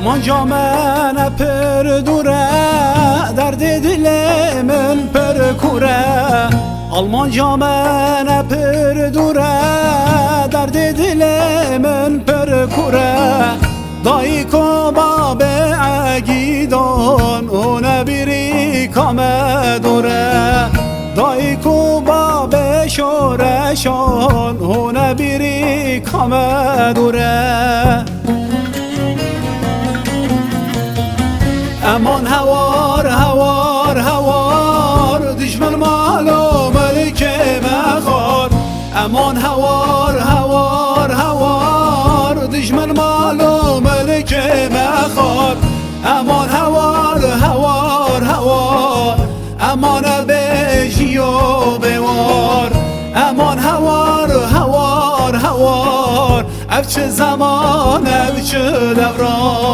اما جامن پر دوره درد دل من پر کوره آلمان جامن پر دوره درد دل من پر کوره دایکو باب عگیدان اون بیری کام دوره دایکو باب شورشان اون بیری کام دوره امان هوار هوار هوار دشمن مالو ملک مخار امان هوار هوار هوار دشمن مالو ملک مخار امان هوار هوار هوار امان بجی و بوار امان هوار هوار هوار افچه زمان افچه دوران